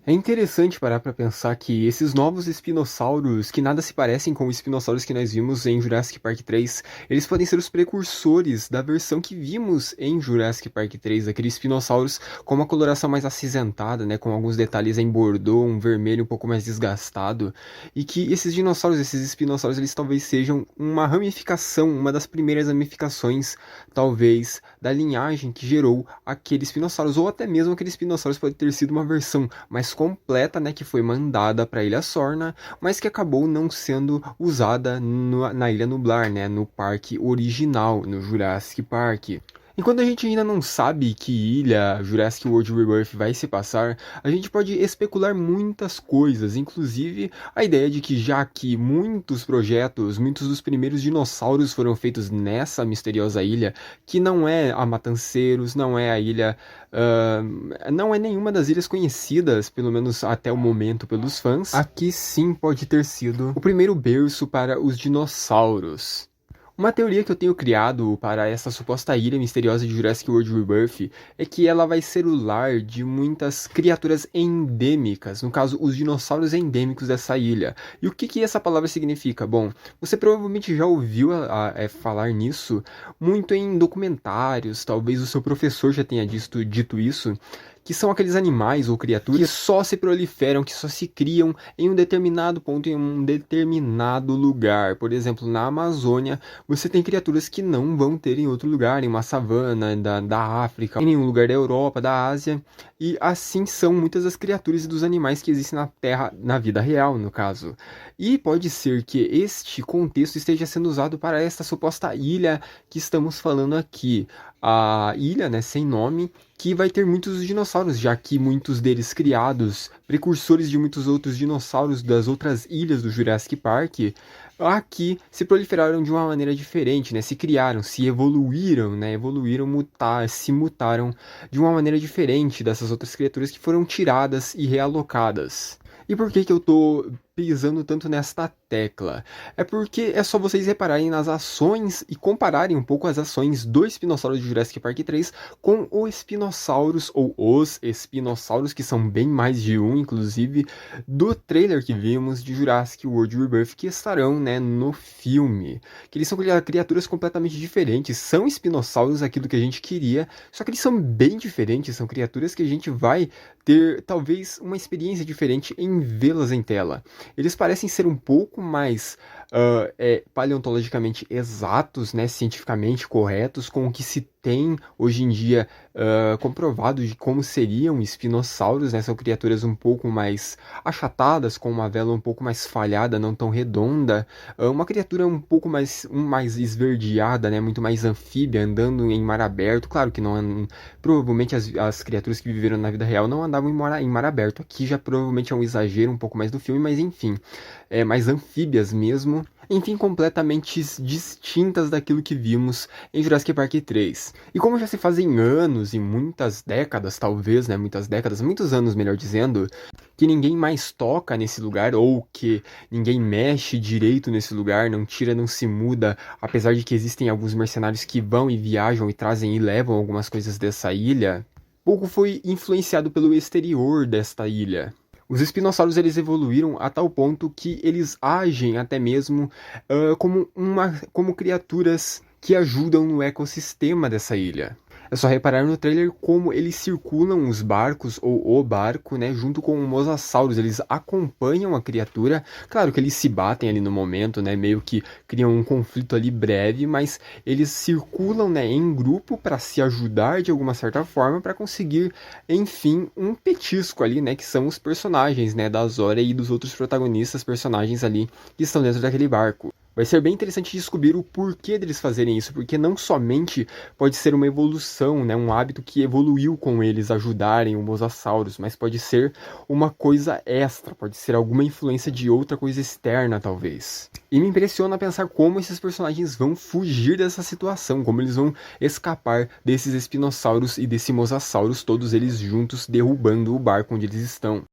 É interessante parar para pensar que esses novos espinossauros, que nada se parecem com os espinossauros que nós vimos em Jurassic Park 3, eles podem ser os precursores da versão que vimos em Jurassic Park 3, aqueles espinossauros com uma coloração mais acinzentada, né, com alguns detalhes em bordô, um vermelho um pouco mais desgastado, e que esses dinossauros, esses espinossauros, eles talvez sejam uma ramificação, uma das primeiras ramificações, talvez, da linhagem que gerou aqueles espinossauros, ou até mesmo aqueles espinossauros pode ter sido uma versão mais completa, né, que foi mandada para a Ilha Sorna, mas que acabou não sendo usada na Ilha Nublar, né, no parque original, no Jurassic Park. E quando a gente ainda não sabe que ilha Jurassic World Rebirth vai se passar, a gente pode especular muitas coisas, inclusive a ideia de que já que muitos projetos, muitos dos primeiros dinossauros foram feitos nessa misteriosa ilha, que não é a Matanceiros, não é a ilha, não é nenhuma das ilhas conhecidas, pelo menos até o momento pelos fãs, aqui sim pode ter sido o primeiro berço para os dinossauros. Uma teoria que eu tenho criado para essa suposta ilha misteriosa de Jurassic World Rebirth é que ela vai ser o lar de muitas criaturas endêmicas, no caso, os dinossauros endêmicos dessa ilha. E o que essa palavra significa? Bom, você provavelmente já ouviu falar nisso muito em documentários, talvez o seu professor já tenha dito isso, que são aqueles animais ou criaturas que só se proliferam, que só se criam em um determinado ponto, em um determinado lugar. Por exemplo, na Amazônia, você tem criaturas que não vão ter em outro lugar, em uma savana da África, em nenhum lugar da Europa, da Ásia. E assim são muitas das criaturas e dos animais que existem na Terra, na vida real, no caso. E pode ser que este contexto esteja sendo usado para esta suposta ilha que estamos falando aqui. A ilha, né, sem nome, que vai ter muitos dinossauros, já que muitos deles criados, precursores de muitos outros dinossauros das outras ilhas do Jurassic Park, aqui se proliferaram de uma maneira diferente, né? Se criaram, se evoluíram, né? Se mutaram de uma maneira diferente dessas outras criaturas que foram tiradas e realocadas. E por que eu tô pisando tanto nesta tecla? É porque é só vocês repararem nas ações e compararem um pouco as ações do Espinossauro de Jurassic Park 3 com o Spinosaurus, ou os Espinossauros, que são bem mais de um, inclusive, do trailer que vimos de Jurassic World Rebirth, que estarão, né, no filme. Que eles são criaturas completamente diferentes, são espinossauros, aquilo que a gente queria, só que eles são bem diferentes, são criaturas que a gente vai ter, talvez, uma experiência diferente em vê-las em tela. Eles parecem ser um pouco mais paleontologicamente exatos, né, cientificamente corretos, com o que se tem hoje em dia comprovado de como seriam espinossauros, né, são criaturas um pouco mais achatadas, com uma vela um pouco mais falhada, não tão redonda, uma criatura um pouco mais esverdeada, né, muito mais anfíbia, andando em mar aberto. Claro que não, provavelmente as criaturas que viveram na vida real não andavam em mar aberto, aqui já provavelmente é um exagero um pouco mais do filme, mas enfim, mais anfíbias mesmo. Enfim, completamente distintas daquilo que vimos em Jurassic Park 3. E como já se fazem anos e muitas décadas, talvez, né, muitos anos, melhor dizendo, que ninguém mais toca nesse lugar, ou que ninguém mexe direito nesse lugar, não tira, não se muda, apesar de que existem alguns mercenários que vão e viajam e trazem e levam algumas coisas dessa ilha, pouco foi influenciado pelo exterior desta ilha. Os espinossauros eles evoluíram a tal ponto que eles agem até mesmo como criaturas que ajudam no ecossistema dessa ilha. É só reparar no trailer como eles circulam os barcos, ou o barco, né, junto com o Mosasaurus. Eles acompanham a criatura. Claro que eles se batem ali no momento, né, meio que criam um conflito ali breve, mas eles circulam, né, em grupo para se ajudar de alguma certa forma, para conseguir, enfim, um petisco ali, né, que são os personagens, né, da Zora e dos outros protagonistas, personagens ali que estão dentro daquele barco. Vai ser bem interessante descobrir o porquê deles fazerem isso, porque não somente pode ser uma evolução, né, um hábito que evoluiu com eles ajudarem o Mosasaurus, mas pode ser uma coisa extra, pode ser alguma influência de outra coisa externa, talvez. E me impressiona pensar como esses personagens vão fugir dessa situação, como eles vão escapar desses espinossauros e desse Mosasaurus, todos eles juntos derrubando o barco onde eles estão.